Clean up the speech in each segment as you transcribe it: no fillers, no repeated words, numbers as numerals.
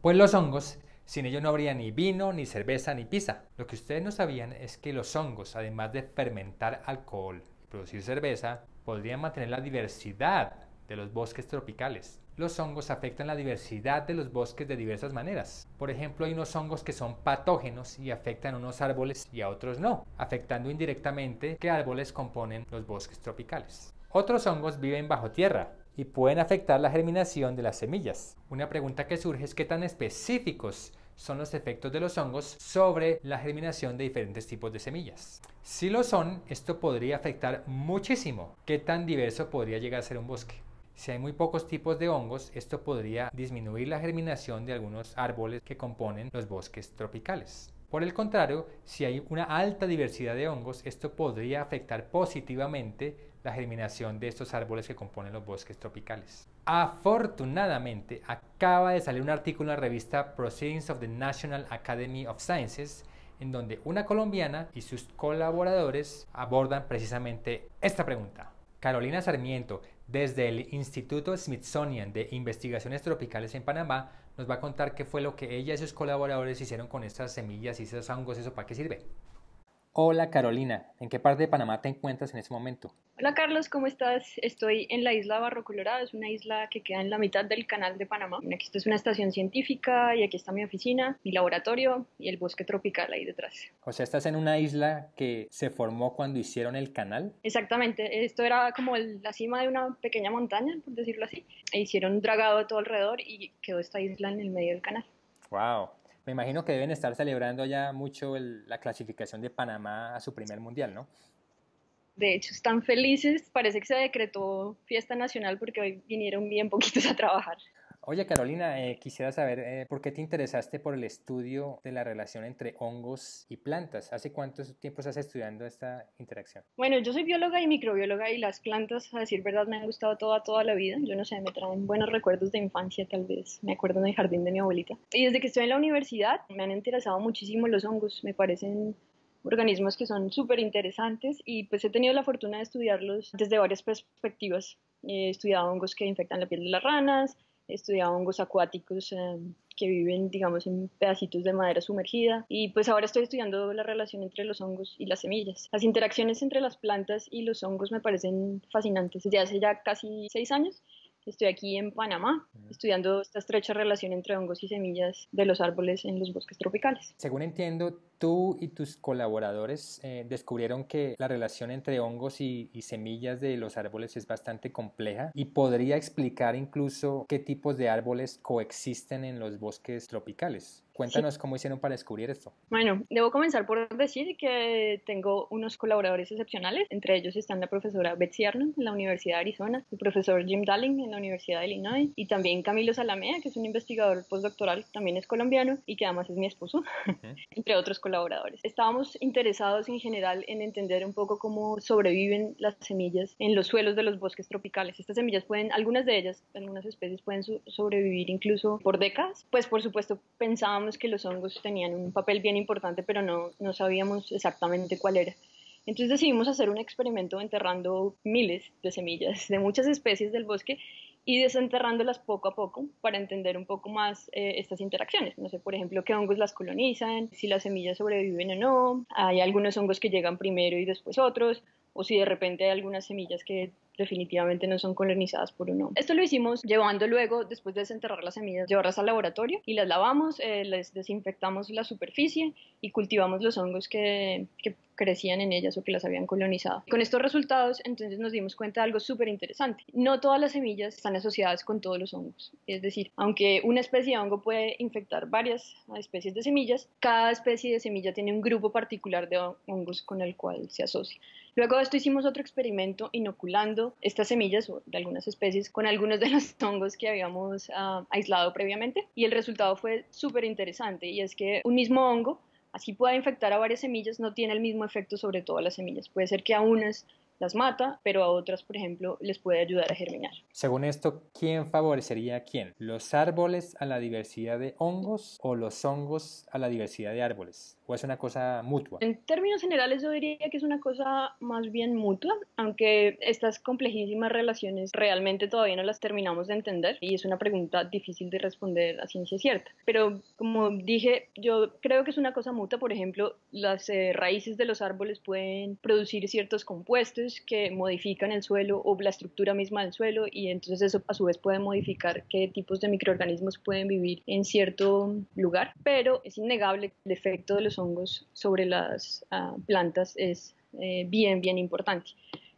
Pues los hongos, sin ellos no habría ni vino, ni cerveza, ni pizza. Lo que ustedes no sabían es que los hongos, además de fermentar alcohol y producir cerveza, podrían mantener la diversidad de los bosques tropicales. Los hongos afectan la diversidad de los bosques de diversas maneras. Por ejemplo, hay unos hongos que son patógenos y afectan a unos árboles y a otros no, afectando indirectamente qué árboles componen los bosques tropicales. Otros hongos viven bajo tierra y pueden afectar la germinación de las semillas. Una pregunta que surge es qué tan específicos son los efectos de los hongos sobre la germinación de diferentes tipos de semillas. Si lo son, esto podría afectar muchísimo qué tan diverso podría llegar a ser un bosque. Si hay muy pocos tipos de hongos, esto podría disminuir la germinación de algunos árboles que componen los bosques tropicales. Por el contrario, si hay una alta diversidad de hongos, esto podría afectar positivamente la germinación de estos árboles que componen los bosques tropicales. Afortunadamente, acaba de salir un artículo en la revista Proceedings of the National Academy of Sciences, en donde una colombiana y sus colaboradores abordan precisamente esta pregunta. Carolina Sarmiento, desde el Instituto Smithsonian de Investigaciones Tropicales en Panamá, nos va a contar qué fue lo que ella y sus colaboradores hicieron con estas semillas y esos hongos, eso para qué sirve. Hola Carolina, ¿en qué parte de Panamá te encuentras en este momento? Hola Carlos, ¿cómo estás? Estoy en la isla Barro Colorado, es una isla que queda en la mitad del canal de Panamá. Aquí está es una estación científica y aquí está mi oficina, mi laboratorio y el bosque tropical ahí detrás. O sea, estás en una isla que se formó cuando hicieron el canal. Exactamente, esto era como la cima de una pequeña montaña, por decirlo así. E hicieron un dragado de todo alrededor y quedó esta isla en el medio del canal. Wow. Me imagino que deben estar celebrando ya mucho la clasificación de Panamá a su primer mundial, ¿no? De hecho, están felices, parece que se decretó fiesta nacional porque hoy vinieron bien poquitos a trabajar. Oye Carolina, quisiera saber por qué te interesaste por el estudio de la relación entre hongos y plantas. ¿Hace cuánto tiempo estás estudiando esta interacción? Bueno, yo soy bióloga y microbióloga y las plantas, a decir verdad, me han gustado toda la vida. Yo no sé, me traen buenos recuerdos de infancia, tal vez. Me acuerdo en el jardín de mi abuelita. Y desde que estoy en la universidad me han interesado muchísimo los hongos. Me parecen organismos que son súper interesantes y pues he tenido la fortuna de estudiarlos desde varias perspectivas. He estudiado hongos que infectan la piel de las ranas, he estudiado hongos acuáticos que viven, digamos, en pedacitos de madera sumergida. Y pues ahora estoy estudiando la relación entre los hongos y las semillas. Las interacciones entre las plantas y los hongos me parecen fascinantes. Desde hace ya casi 6 años estoy aquí en Panamá estudiando esta estrecha relación entre hongos y semillas de los árboles en los bosques tropicales. Según entiendo, tú y tus colaboradores descubrieron que la relación entre hongos y semillas de los árboles es bastante compleja y podría explicar incluso qué tipos de árboles coexisten en los bosques tropicales. Sí. Cuéntanos cómo hicieron para descubrir esto. Bueno, debo comenzar por decir que tengo unos colaboradores excepcionales. Entre ellos están la profesora Betsy Arnold en la Universidad de Arizona, el profesor Jim Dalling en la Universidad de Illinois y también Camilo Salamea, que es un investigador postdoctoral, también es colombiano y que además es mi esposo, entre otros colaboradores. Estábamos interesados en general en entender un poco cómo sobreviven las semillas en los suelos de los bosques tropicales. Estas semillas pueden, algunas de ellas, algunas especies pueden sobrevivir incluso por décadas. Pues por supuesto pensábamos que los hongos tenían un papel bien importante, pero no sabíamos exactamente cuál era. Entonces decidimos hacer un experimento enterrando miles de semillas de muchas especies del bosque y desenterrándolas poco a poco para entender un poco más estas interacciones. No sé, por ejemplo, qué hongos las colonizan, si las semillas sobreviven o no, hay algunos hongos que llegan primero y después otros, o si de repente hay algunas semillas que definitivamente no son colonizadas por un hongo. Esto lo hicimos llevando luego, después de desenterrar las semillas, llevarlas al laboratorio y las lavamos, les desinfectamos la superficie y cultivamos los hongos que crecían en ellas o que las habían colonizado. Con estos resultados, entonces nos dimos cuenta de algo súper interesante. No todas las semillas están asociadas con todos los hongos. Es decir, aunque una especie de hongo puede infectar varias especies de semillas, cada especie de semilla tiene un grupo particular de hongos con el cual se asocia. Luego de esto hicimos otro experimento inoculando estas semillas de algunas especies con algunos de los hongos que habíamos aislado previamente y el resultado fue súper interesante y es que un mismo hongo, así pueda infectar a varias semillas, no tiene el mismo efecto sobre todas las semillas. Puede ser que a unas las mata, pero a otras, por ejemplo, les puede ayudar a germinar. Según esto, ¿quién favorecería a quién? ¿Los árboles a la diversidad de hongos o los hongos a la diversidad de árboles? ¿O es una cosa mutua? En términos generales yo diría que es una cosa más bien mutua, aunque estas complejísimas relaciones realmente todavía no las terminamos de entender y es una pregunta difícil de responder a ciencia cierta. Pero como dije, yo creo que es una cosa mutua. Por ejemplo, las raíces de los árboles pueden producir ciertos compuestos que modifican el suelo o la estructura misma del suelo, y entonces eso a su vez puede modificar qué tipos de microorganismos pueden vivir en cierto lugar. Pero es innegable que el efecto de los hongos sobre las plantas es bien importante.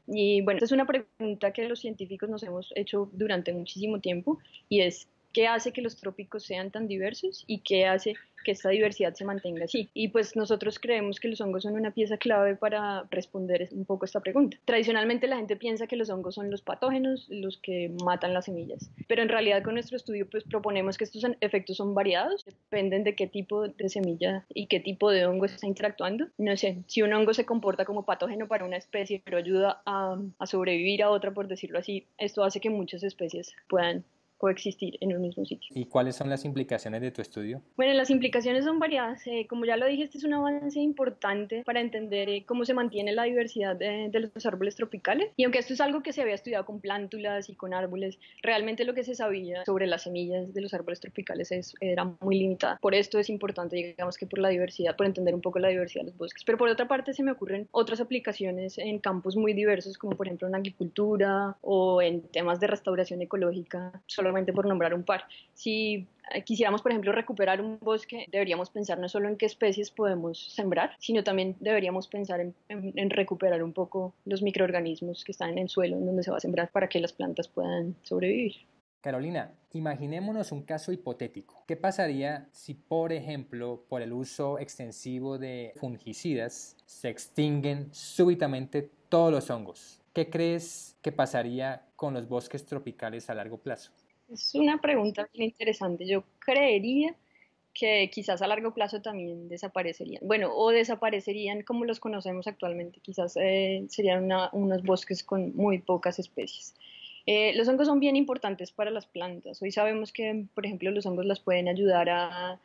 Y bueno, esta es una pregunta que los científicos nos hemos hecho durante muchísimo tiempo, y es: ¿qué hace que los trópicos sean tan diversos y qué hace que esta diversidad se mantenga así? Y pues nosotros creemos que los hongos son una pieza clave para responder un poco esta pregunta. Tradicionalmente la gente piensa que los hongos son los patógenos, los que matan las semillas, pero en realidad con nuestro estudio pues proponemos que estos efectos son variados, dependen de qué tipo de semilla y qué tipo de hongo está interactuando. No sé, si un hongo se comporta como patógeno para una especie pero ayuda a sobrevivir a otra, por decirlo así, esto hace que muchas especies puedan coexistir en un mismo sitio. ¿Y cuáles son las implicaciones de tu estudio? Bueno, las implicaciones son variadas. Como ya lo dije, este es un avance importante para entender cómo se mantiene la diversidad de los árboles tropicales. Y aunque esto es algo que se había estudiado con plántulas y con árboles, realmente lo que se sabía sobre las semillas de los árboles tropicales era muy limitada. Por esto es importante, digamos, que por la diversidad, por entender un poco la diversidad de los bosques. Pero por otra parte se me ocurren otras aplicaciones en campos muy diversos, como por ejemplo en agricultura o en temas de restauración ecológica, solamente por nombrar un par. Si quisiéramos, por ejemplo, recuperar un bosque, deberíamos pensar no solo en qué especies podemos sembrar, sino también deberíamos pensar en recuperar un poco los microorganismos que están en el suelo en donde se va a sembrar para que las plantas puedan sobrevivir. Carolina, imaginémonos un caso hipotético. ¿Qué pasaría si, por ejemplo, por el uso extensivo de fungicidas, se extinguen súbitamente todos los hongos? ¿Qué crees que pasaría con los bosques tropicales a largo plazo? Es una pregunta bien interesante. Yo creería que quizás a largo plazo también desaparecerían. Bueno, o desaparecerían como los conocemos actualmente. Quizás serían unos bosques con muy pocas especies. Los hongos son bien importantes para las plantas. Hoy sabemos que, por ejemplo, los hongos las pueden ayudar a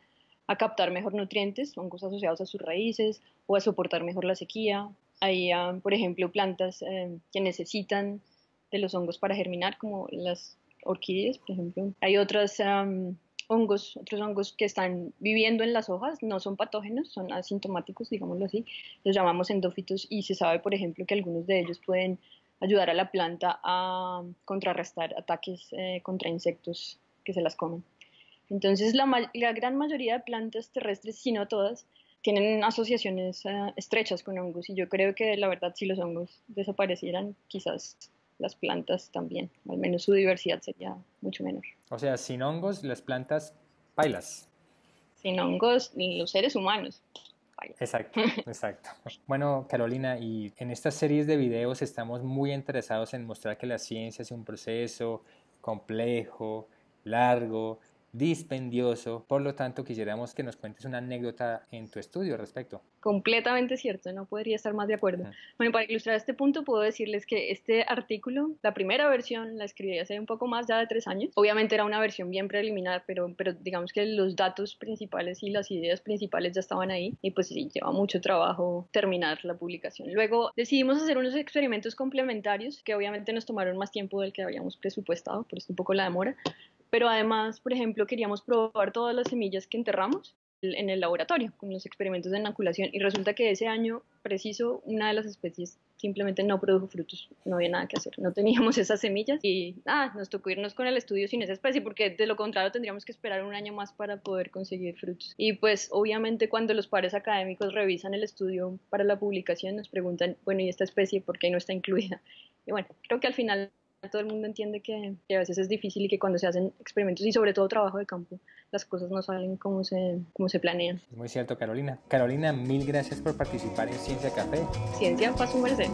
captar mejor nutrientes, hongos asociados a sus raíces, o a soportar mejor la sequía. Hay, por ejemplo, plantas que necesitan de los hongos para germinar, como las orquídeas, por ejemplo. Hay otros hongos que están viviendo en las hojas, no son patógenos, son asintomáticos, digámoslo así, los llamamos endófitos, y se sabe, por ejemplo, que algunos de ellos pueden ayudar a la planta a contrarrestar ataques contra insectos que se las comen. Entonces, la gran mayoría de plantas terrestres, si no todas, tienen asociaciones estrechas con hongos, y yo creo que la verdad, si los hongos desaparecieran, quizás las plantas también, al menos su diversidad sería mucho menor. O sea, sin hongos, las plantas bailas. Sin hongos, ni los seres humanos. Exacto, exacto. Bueno, Carolina, y en estas series de videos estamos muy interesados en mostrar que la ciencia es un proceso complejo, largo, dispendioso. Por lo tanto, quisiéramos que nos cuentes una anécdota en tu estudio al respecto. Completamente cierto, no podría estar más de acuerdo. Bueno, para ilustrar este punto puedo decirles que este artículo, la primera versión la escribí hace un poco más ya de 3 años. Obviamente era una versión bien preliminar, pero digamos que los datos principales y las ideas principales ya estaban ahí, y pues sí, lleva mucho trabajo terminar la publicación. Luego decidimos hacer unos experimentos complementarios que obviamente nos tomaron más tiempo del que habíamos presupuestado, por esto un poco la demora. Pero además, por ejemplo, queríamos probar todas las semillas que enterramos en el laboratorio con los experimentos de inoculación, y resulta que ese año preciso una de las especies simplemente no produjo frutos, no había nada que hacer, no teníamos esas semillas y nos tocó irnos con el estudio sin esa especie, porque de lo contrario tendríamos que esperar un año más para poder conseguir frutos. Y pues obviamente cuando los pares académicos revisan el estudio para la publicación nos preguntan, bueno, ¿y esta especie por qué no está incluida? Y bueno, creo que al final todo el mundo entiende que a veces es difícil y que cuando se hacen experimentos y sobre todo trabajo de campo, las cosas no salen como se planean. Es muy cierto, Carolina. Carolina, mil gracias por participar en Ciencia Café. Ciencia, paz, un merced.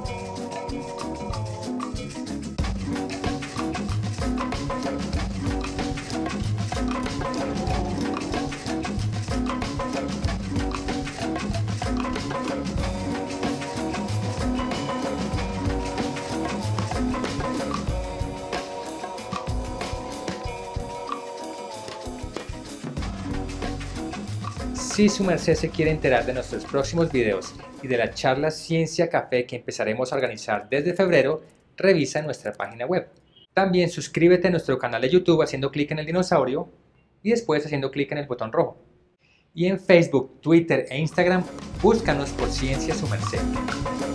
Si su merced se quiere enterar de nuestros próximos videos y de la charla Ciencia Café que empezaremos a organizar desde febrero, revisa nuestra página web. También suscríbete a nuestro canal de YouTube haciendo clic en el dinosaurio y después haciendo clic en el botón rojo. Y en Facebook, Twitter e Instagram, búscanos por Ciencia Su Merced.